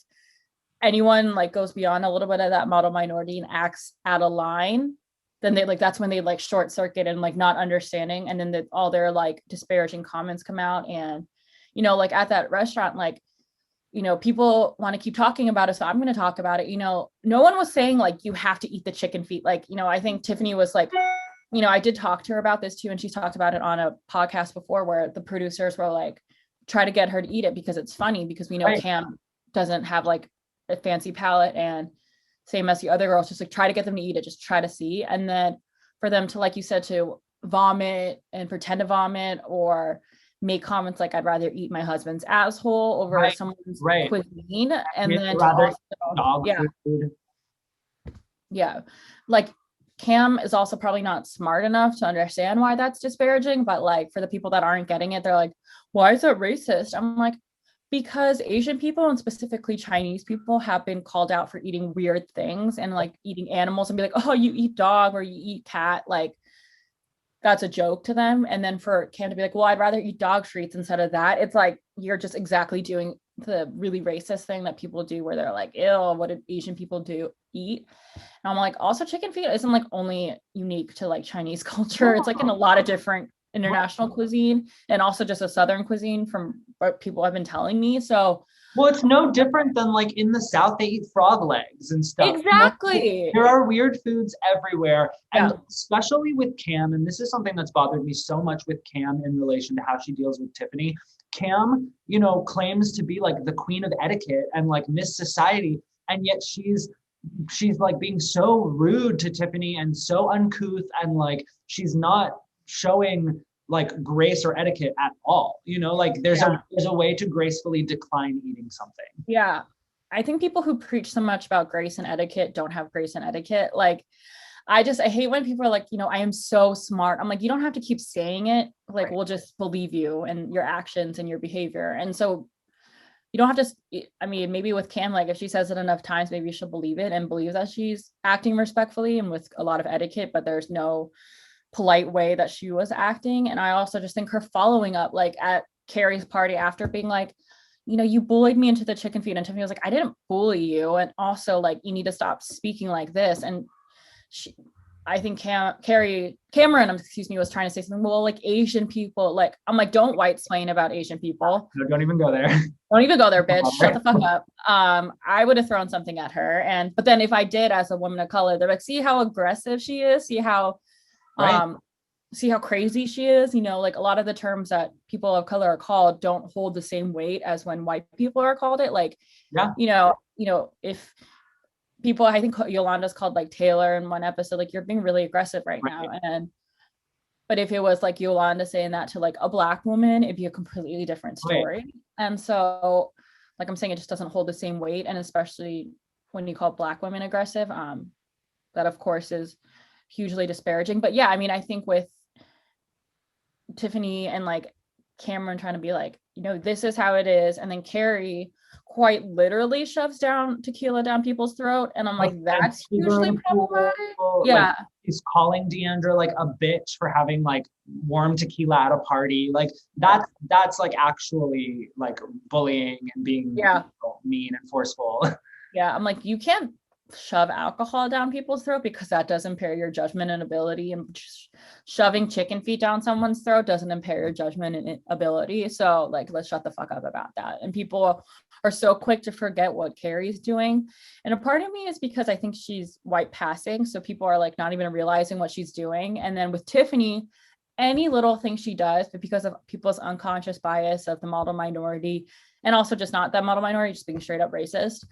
anyone like goes beyond a little bit of that model minority and acts out of line, then they like, that's when they like short circuit and like not understanding. And then all their like disparaging comments come out. And, you know, like at that restaurant, like, you know, people want to keep talking about it. So I'm going to talk about it. You know, no one was saying like, you have to eat the chicken feet. Like, you know, I think Tiffany was like, you know, I did talk to her about this too. And she's talked about it on a podcast before where the producers were like, try to get her to eat it because it's funny, because we know Cam doesn't have like a fancy palate, and same as the other girls, just like try to get them to eat it, just try to see. And then for them to, like you said, to vomit and pretend to vomit or make comments like, I'd rather eat my husband's asshole over someone's cuisine. And then dog food. Yeah. Like Cam is also probably not smart enough to understand why that's disparaging, but like for the people that aren't getting it, they're like, why is it racist? I'm like, because Asian people and specifically Chinese people have been called out for eating weird things and like eating animals and be like, oh, you eat dog or you eat cat. Like that's a joke to them. And then for Cam to be like, well, I'd rather eat dog treats instead of that. It's like, you're just exactly doing the really racist thing that people do where they're like, ew, what did Asian people eat? And I'm like, also chicken feet isn't like only unique to like Chinese culture. It's like in a lot of different international cuisine and also just a Southern cuisine from what people have been telling me. So, well, it's no different than like in the South, they eat frog legs and stuff. Exactly. There are weird foods everywhere. And especially with Cam, and this is something that's bothered me so much with Cam in relation to how she deals with Tiffany. Cam, you know, claims to be like the queen of etiquette and like Miss Society. And yet she's like being so rude to Tiffany and so uncouth, and like she's not showing like grace or etiquette at all. You know, like there's a way to gracefully decline eating something. Yeah. I think people who preach so much about grace and etiquette don't have grace and etiquette. Like I hate when people are like, you know, I am so smart. I'm like, you don't have to keep saying it. Like, we'll just believe you and your actions and your behavior. And so you don't have to, I mean, maybe with Cam, like if she says it enough times, maybe you should believe it and believe that she's acting respectfully and with a lot of etiquette, but there's no polite way that she was acting. And I also just think her following up, like at Carrie's party after being like, you know, you bullied me into the chicken feed. And Tiffany was like, I didn't bully you. And also like, you need to stop speaking like this. And I think Cameron, excuse me, was trying to say something. Well, like Asian people, like, I'm like, don't white splain about Asian people. No, don't even go there. Don't even go there, bitch. Shut the fuck up. I would have thrown something at her. But then if I did as a woman of color, they're like, see how aggressive she is. See how crazy she is. You know, like a lot of the terms that people of color are called don't hold the same weight as when white people are called it. Like, you know, if people, I think Yolanda's called like Taylor in one episode, like you're being really aggressive right now. But if it was like Yolanda saying that to like a Black woman, it'd be a completely different story. Right. And so, like I'm saying, it just doesn't hold the same weight. And especially when you call Black women aggressive, that of course is hugely disparaging. But yeah, I mean, I think with Tiffany and like Cameron trying to be like, you know, this is how it is. And then Carrie quite literally shoves tequila down people's throat. And I'm like, that's hugely problematic. Yeah. Like, he's calling Deandra like a bitch for having like warm tequila at a party. Like that's like actually like bullying and being mean and forceful. Yeah. I'm like, you can't shove alcohol down people's throat because that does impair your judgment and ability, and shoving chicken feet down someone's throat doesn't impair your judgment and ability. So like, let's shut the fuck up about that. And people are so quick to forget what Carrie's doing. And a part of me is because I think she's white passing, so people are like not even realizing what she's doing. And then with Tiffany, any little thing she does, but because of people's unconscious bias of the model minority, and also just not that model minority, just being straight up racist,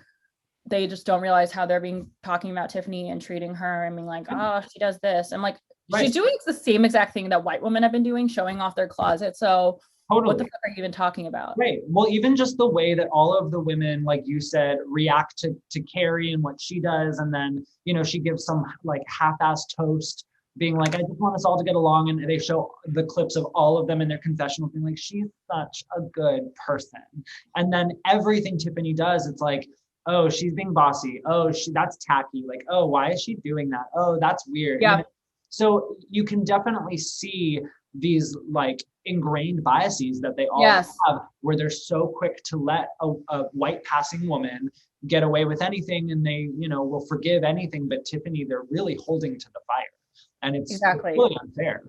they just don't realize how they're talking about Tiffany and treating her and being like, oh, she does this. And like, she's doing the same exact thing that white women have been doing, showing off their closet. So what the fuck are you even talking about? Right. Well, even just the way that all of the women, like you said, react to Carrie and what she does. And then, you know, she gives some like half-assed toast being like, I just want us all to get along. And they show the clips of all of them in their confessional being like, she's such a good person. And then everything Tiffany does, it's like, oh, she's being bossy. Oh, that's tacky. Like, oh, why is she doing that? Oh, that's weird. Yeah. You know? So you can definitely see these like ingrained biases that they all have, where they're so quick to let a white passing woman get away with anything, and they, you know, will forgive anything. But Tiffany, they're really holding to the fire, and it's really unfair.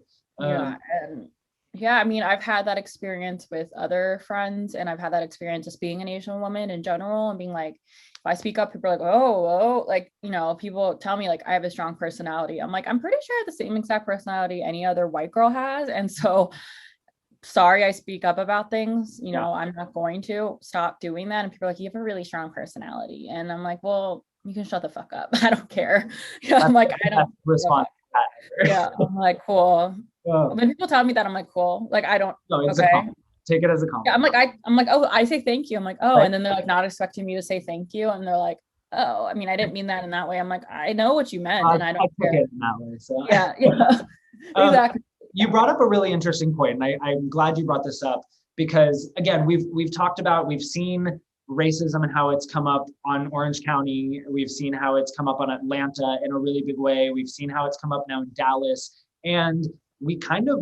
Yeah, I mean, I've had that experience with other friends, and I've had that experience just being an Asian woman in general, and being like, if I speak up, people are like, oh, like, you know, people tell me like I have a strong personality. I'm like, I'm pretty sure I have the same exact personality any other white girl has. And so sorry, I speak up about things, you know, I'm not going to stop doing that. And people are like, you have a really strong personality. And I'm like, well, you can shut the fuck up. I don't care. You know, I'm like, I don't respond to that. Yeah, I'm like, cool. When people tell me that, I'm like, cool. Like, I don't. No, it's okay. Take it as a compliment. Yeah, I'm like, oh, I say thank you. I'm like, oh, and then they're like not expecting me to say thank you, and they're like, oh, I mean, I didn't mean that in that way. I'm like, I know what you meant, and I don't care. It in that way. So yeah, exactly. You brought up a really interesting point, and I'm glad you brought this up because again, we've talked about, we've seen racism and how it's come up on Orange County. We've seen how it's come up on Atlanta in a really big way. We've seen how it's come up now in Dallas, and we kind of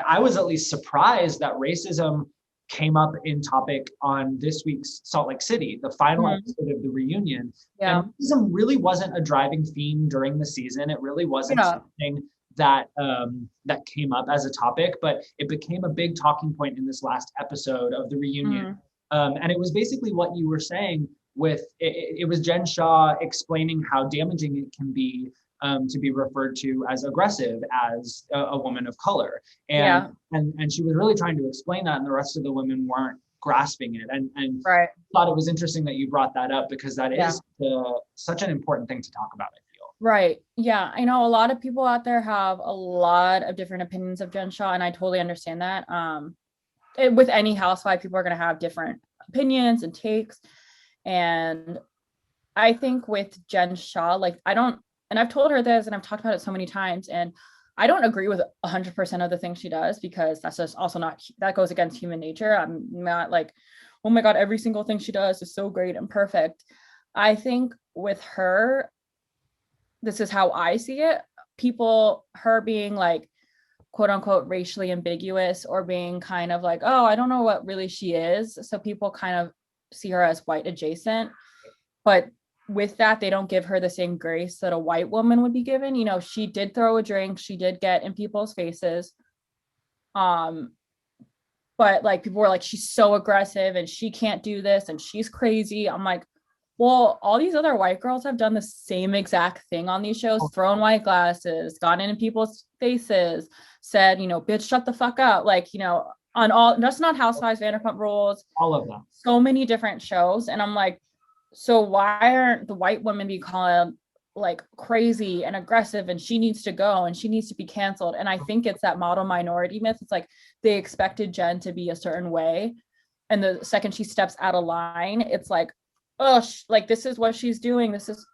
I was at least surprised that racism came up in topic on this week's Salt Lake City, the final episode of the reunion. Yeah. And racism really wasn't a driving theme during the season. It really wasn't something that that came up as a topic, but it became a big talking point in this last episode of the reunion. And it was basically what you were saying with, it was Jen Shaw explaining how damaging it can be to be referred to as aggressive as a woman of color. And she was really trying to explain that, and the rest of the women weren't grasping it. And thought it was interesting that you brought that up, because that is such an important thing to talk about, I feel. Right. Yeah. I know a lot of people out there have a lot of different opinions of Jen Shaw, and I totally understand that. With any housewife, people are going to have different opinions and takes. And I think with Jen Shaw, like, and I've told her this, and I've talked about it so many times, and I don't agree with 100% of the things she does, because that's just also that goes against human nature. I'm not like, oh my God, every single thing she does is so great and perfect. I think with her, this is how I see it. Her being like, quote unquote racially ambiguous or being kind of like, oh, I don't know what really she is. So people kind of see her as white adjacent. But with that, they don't give her the same grace that a white woman would be given. You know, she did throw a drink, she did get in people's faces. But like people were like, she's so aggressive and she can't do this and she's crazy. I'm like, well, all these other white girls have done the same exact thing on these shows, thrown white glasses, gone in people's faces, said, you know, bitch, shut the fuck up. Like, you know, on all, just not Housewives, Vanderpump Rules, all of them, so many different shows. And I'm like, so why aren't the white women be called like crazy and aggressive and she needs to go and she needs to be canceled? And I think it's that model minority myth. It's like they expected Jen to be a certain way. And the second she steps out of line, it's like, oh, like this is what she's doing. This is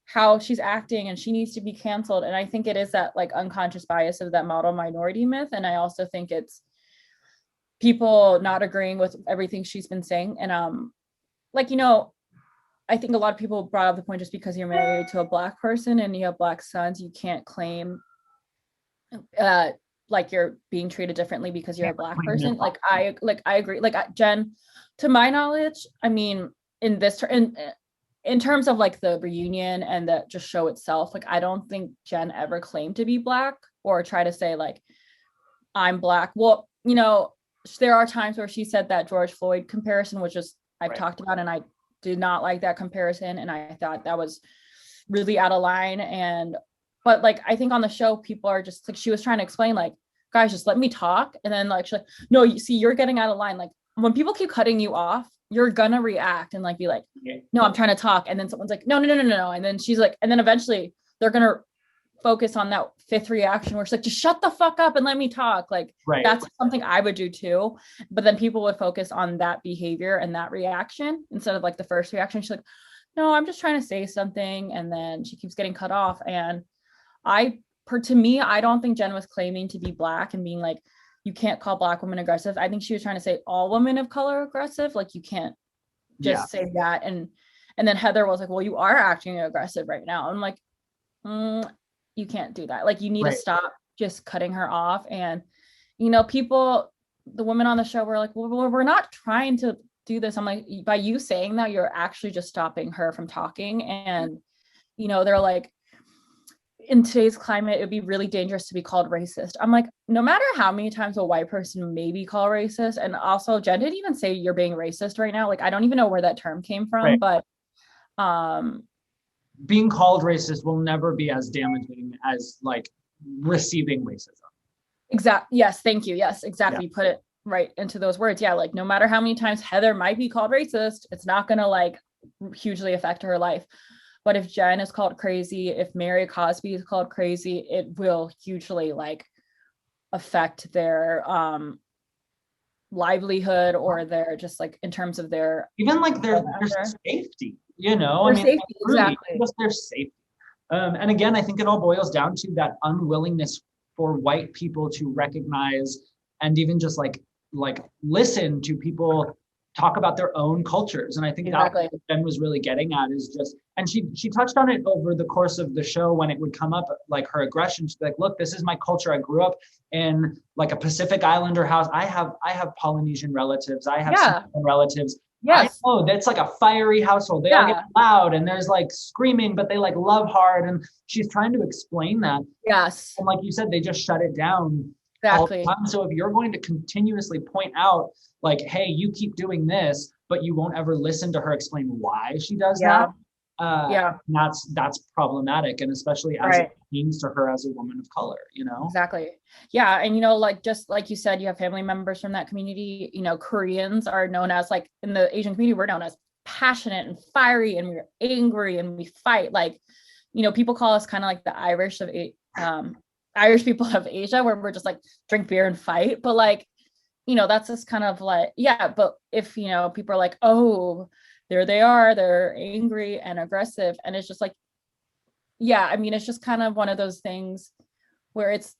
how she's acting and she needs to be canceled. And I think it is that like unconscious bias of that model minority myth. And I also think it's people not agreeing with everything she's been saying. And like, you know, I think a lot of people brought up the point, just because you're married to a Black person and you have Black sons, you can't claim like you're being treated differently because you're a Black person. Like I agree. Like Jen, to my knowledge, I mean, in terms of like the reunion and the just show itself, like I don't think Jen ever claimed to be Black or try to say like I'm Black. Well, you know, there are times where she said that George Floyd comparison, which is I've talked about, and I did not like that comparison, and I thought that was really out of line. But like I think on the show, people are just like, she was trying to explain like, guys, just let me talk. And then like she's like, no, you see, you're getting out of line. Like when people keep cutting you off, you're gonna react and like be like, no, I'm trying to talk. And then someone's like, no. And then she's like, and then eventually they're gonna focus on that fifth reaction where she's like, just shut the fuck up and let me talk. Like that's something I would do too. But then people would focus on that behavior and that reaction instead of like the first reaction. She's like, no, I'm just trying to say something. And then she keeps getting cut off. And to me, I don't think Jen was claiming to be Black and being like, you can't call Black women aggressive. I think she was trying to say all women of color aggressive. Like you can't just say that. And then Heather was like, well, you are acting aggressive right now. I'm like, you can't do that. Like you need to stop just cutting her off. And, you know, the women on the show were like, well, we're not trying to do this. I'm like, by you saying that, you're actually just stopping her from talking. And, you know, they're like, in today's climate, it'd be really dangerous to be called racist. I'm like, no matter how many times a white person may be called racist, and also Jen didn't even say you're being racist right now. Like, I don't even know where that term came from, but being called racist will never be as damaging as like receiving racism. Exactly. Yes. Thank you. Yes, exactly. Put it right into those words. Yeah. Like no matter how many times Heather might be called racist, it's not going to like hugely affect her life. But if Jen is called crazy, if Mary Cosby is called crazy, it will hugely like affect their livelihood or their just like in terms of their even like their safety, you know, their safety, exactly. Just their safety. And again, I think it all boils down to that unwillingness for white people to recognize and even just like listen to people talk about their own cultures. And I think that's what Jen was really getting at is just, and she touched on it over the course of the show when it would come up, like her aggression. She's like, look, this is my culture. I grew up in like a Pacific Islander house. I have Polynesian relatives. I have Samoan relatives. Yes. I know that's like a fiery household. They all get loud and there's like screaming, but they like love hard. And she's trying to explain that. Yes. And like you said, they just shut it down. Exactly. So if you're going to continuously point out like, hey, you keep doing this, but you won't ever listen to her explain why she does that. That's problematic. And especially as it means to her as a woman of color, you know? Exactly. Yeah. And, you know, like, just like you said, you have family members from that community, you know, Koreans are known as like in the Asian community, we're known as passionate and fiery and we're angry and we fight. Like, you know, people call us kind of like the Irish people of Asia, where we're just like drink beer and fight. But like, you know, that's just kind of like, but if, you know, people are like, oh, there they are, they're angry and aggressive. And it's just like, I mean, it's just kind of one of those things where it's,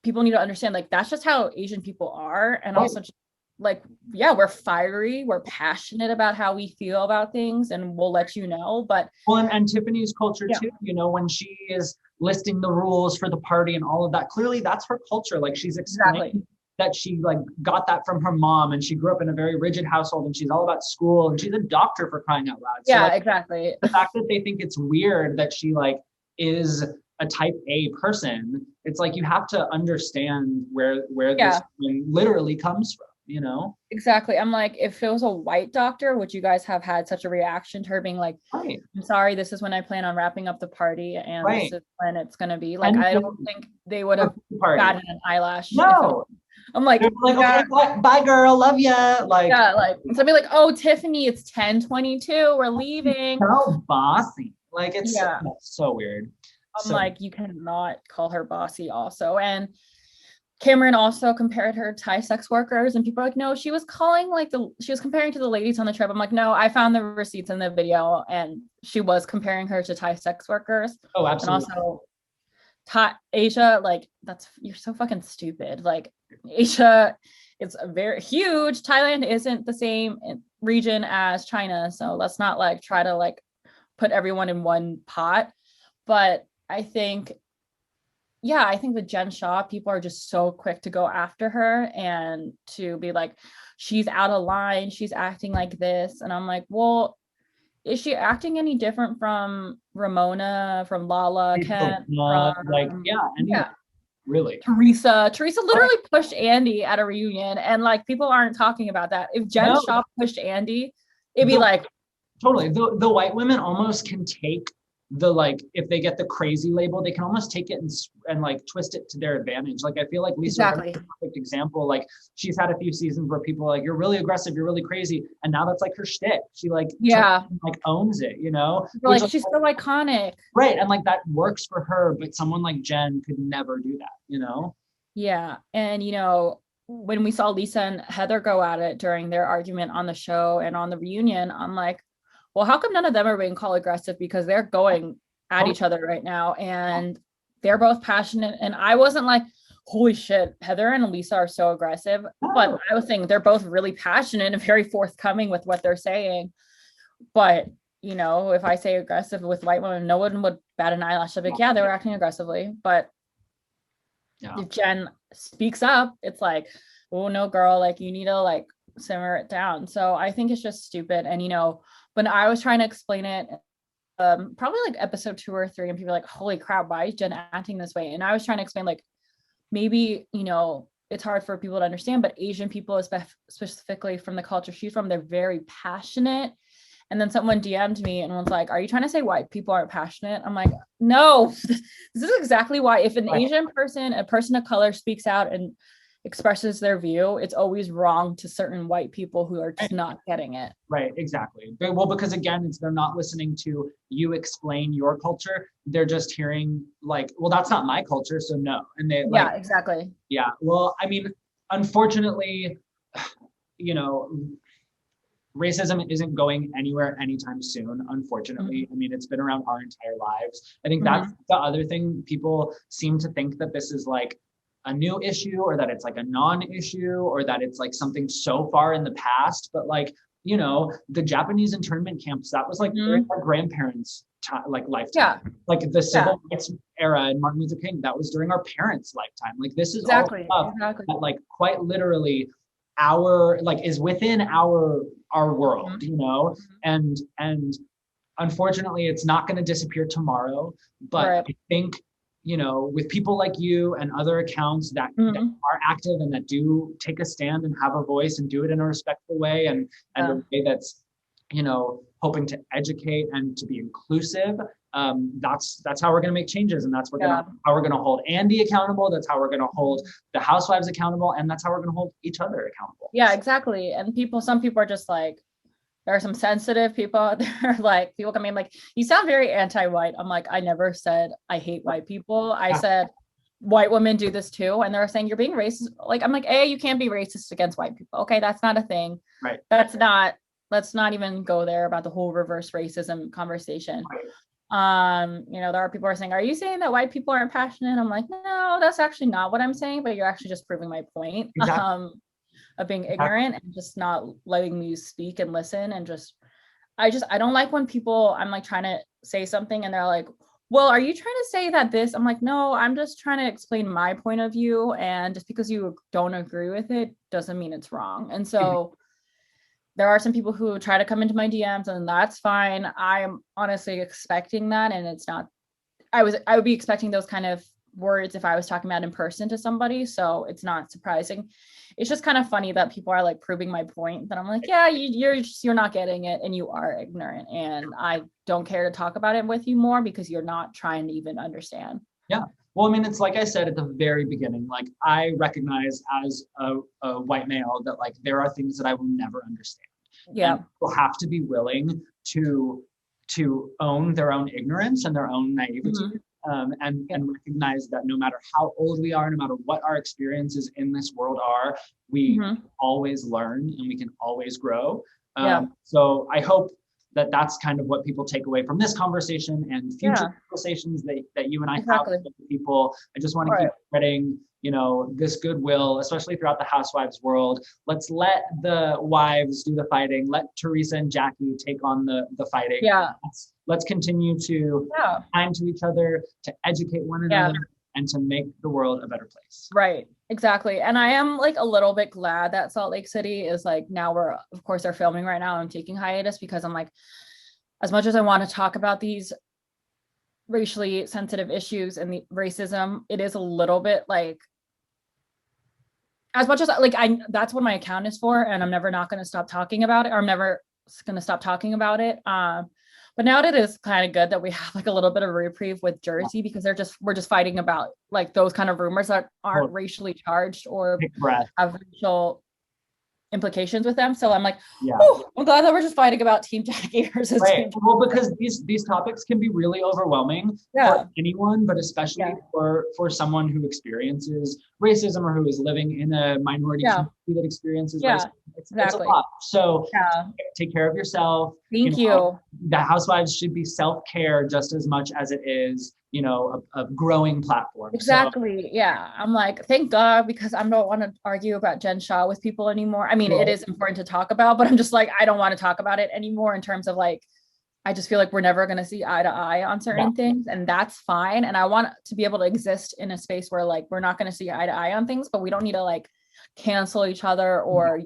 people need to understand, like, that's just how Asian people are. And also, just, like, yeah, we're fiery, we're passionate about how we feel about things, and we'll let you know. But and Tiffany's culture too, you know, when she is listing the rules for the party and all of that, clearly that's her culture. Like she's explaining that she like got that from her mom, and she grew up in a very rigid household, and she's all about school, and she's a doctor, for crying out loud. So, yeah, like, exactly. the fact that they think it's weird that she like is a type A person, it's like you have to understand where this literally comes from, you know? Exactly. I'm like, if it was a white doctor, would you guys have had such a reaction to her being like, I'm sorry, this is when I plan on wrapping up the party, and this is when it's going to be? Like, I don't think they would have batted an eyelash. No. I'm like, okay, bye girl, love ya. Like, yeah, like, so I'd be like, oh, Tiffany, it's 10:22, we're leaving. So bossy. Like, it's so weird. I'm like, you cannot call her bossy also. And Cameron also compared her to Thai sex workers, and people are like, no, she was comparing to the ladies on the trip. I'm like, no, I found the receipts in the video, and she was comparing her to Thai sex workers. Oh, absolutely. And also Asia, like, you're so fucking stupid. Like, Asia is very huge. Thailand isn't the same region as China, so let's not like try to like put everyone in one pot. But I think with Jen Shah, people are just so quick to go after her and to be like, she's out of line, she's acting like this. And I'm like, well, is she acting any different from Ramona, from Lala, Kent? Really? Teresa literally pushed Andy at a reunion, and like people aren't talking about that. If Jen Shah pushed Andy, it'd be like totally. The white women almost can take the, like, if they get the crazy label, they can almost take it and like twist it to their advantage. Like, I feel like Lisa is a perfect example. Like, she's had a few seasons where people are like, you're really aggressive, you're really crazy, and now that's like her shtick. She like owns it, you know? Like, she's so iconic, right? And like that works for her, but someone like Jen could never do that, you know? Yeah, and you know, when we saw Lisa and Heather go at it during their argument on the show and on the reunion, I'm like, well, how come none of them are being called aggressive? Because they're going at each other right now, and they're both passionate. And I wasn't like, holy shit, Heather and Lisa are so aggressive. But I was saying they're both really passionate and very forthcoming with what they're saying. But, you know, if I say aggressive with white women, no one would bat an eyelash. I'd be like, yeah, they were acting aggressively. But if Jen speaks up, it's like, oh, no, girl, like, you need to like simmer it down. So I think it's just stupid. And, you know, when I was trying to explain it, probably like episode 2 or 3, and people were like, holy crap, why is Jen acting this way? And I was trying to explain, like, maybe, you know, it's hard for people to understand, but Asian people, specifically from the culture she's from, they're very passionate. And then someone DM'd me and was like, are you trying to say white people aren't passionate? I'm like, no, this is exactly why. If an Asian person, a person of color, speaks out and expresses their view, it's always wrong to certain white people who are just not getting it. Right, exactly. Well, because again, they're not listening to you explain your culture. They're just hearing like, well, that's not my culture, so no. And they like, exactly. Yeah, well, I mean, unfortunately, you know, racism isn't going anywhere anytime soon, unfortunately. I mean, it's been around our entire lives. I think that's the other thing. People seem to think that this is like a new issue, or that it's like a non-issue, or that it's like something so far in the past. But like, you know, the Japanese internment camps, that was like during our grandparents' lifetime. Like the civil rights era and Martin Luther King, that was during our parents' lifetime. Like, this is all stuff that like quite literally is within our world, you know? And unfortunately, it's not going to disappear tomorrow. But I think, you know, with people like you and other accounts that are active and that do take a stand and have a voice and do it in a respectful way and a way that's, you know, hoping to educate and to be inclusive, that's how we're going to make changes. And that's how we're going to hold Andy accountable. That's how we're going to hold the housewives accountable. And that's how we're going to hold each other accountable. Yeah, exactly. And some people are just like, there are some sensitive people out there, like people come in like, you sound very anti-white. I'm like, I never said I hate white people. I said white women do this too. And they're saying you're being racist. Like, I'm like, you can't be racist against white people. Okay, that's not a thing. Right. Let's not even go there about the whole reverse racism conversation. Right. You know, there are people who are saying, are you saying that white people aren't passionate? I'm like, no, that's actually not what I'm saying, but you're actually just proving my point. Exactly. of being ignorant and just not letting me speak and listen. And I don't like when people, I'm like trying to say something and they're like, well, are you trying to say that this? I'm like, no, I'm just trying to explain my point of view. And just because you don't agree with it doesn't mean it's wrong. And so there are some people who try to come into my DMs, and that's fine. I'm honestly expecting that. And it's not, I would be expecting those kind of words if I was talking about in person to somebody. So it's not surprising. It's just kind of funny that people are like proving my point, that I'm like, yeah, you're not getting it and you are ignorant. And I don't care to talk about it with you more because you're not trying to even understand. Yeah. Well, I mean, it's like I said at the very beginning, like I recognize as a white male that like there are things that I will never understand. Yeah. And people have to be willing to own their own ignorance and their own naivety. And recognize that no matter how old we are, no matter what our experiences in this world are, we always learn and we can always grow. So I hope that that's kind of what people take away from this conversation and future conversations that you and I have with people. I just want to keep spreading, you know, this goodwill, especially throughout the housewives world. Let's let the wives do the fighting. Let Teresa and Jackie take on the fighting. Let's continue to be kind to each other, to educate one another, and to make the world a better place. Right. Exactly. And I am like a little bit glad that Salt Lake City is like, now of course they're filming right now. I'm taking hiatus because I'm like, as much as I want to talk about these racially sensitive issues and the racism, it is a little bit like, as much as like that's what my account is for, and I'm never not going to stop talking about it, or I'm never going to stop talking about it. But now it is kind of good that we have like a little bit of a reprieve with Jersey, because we're just fighting about like those kind of rumors that aren't racially charged or have racial implications with them. So I'm like, I'm glad that we're just fighting about Team Jackie versus Team Jackie. Well, because these topics can be really overwhelming for anyone, but especially for someone who experiences racism or who is living in a minority community that experiences racism. It's a lot. So take care of yourself. Thank you. The Housewives should be self-care just as much as it is, you know, a growing platform. Exactly. So, I'm like, thank God, because I don't want to argue about Jen Shah with people anymore. I mean, it is important to talk about, but I'm just like, I don't want to talk about it anymore in terms of like, I just feel like we're never going to see eye to eye on certain things, and that's fine. And I want to be able to exist in a space where like, we're not going to see eye to eye on things, but we don't need to like cancel each other or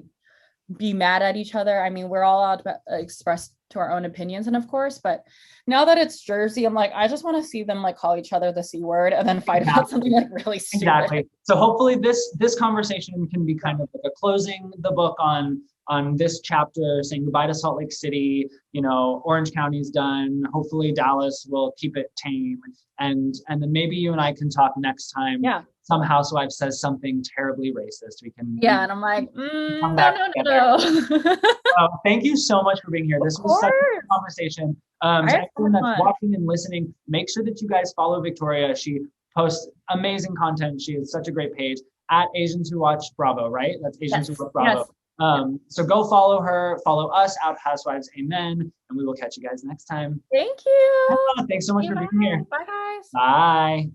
be mad at each other. I mean, we're all allowed to express to our own opinions, and of course, but now that it's Jersey, I'm like, I just want to see them like call each other the C word and then fight about something like really stupid. Exactly. So hopefully this conversation can be kind of like a closing the book on this chapter, saying goodbye to Salt Lake City. You know, Orange County's done. Hopefully Dallas will keep it tame, and then maybe you and I can talk next time. Some housewife says something terribly racist. We can. And I'm like, no. Thank you so much for being here. This was such a good conversation. To everyone that's watching and listening, make sure that you guys follow Victoria. She posts amazing content. She has such a great page at Asians Who Watch Bravo, right? That's Asians Who Watch Bravo. So go follow her, follow us out Housewives Amen, and we will catch you guys next time. Thank you. Thanks so much for being here. Bye guys. Bye.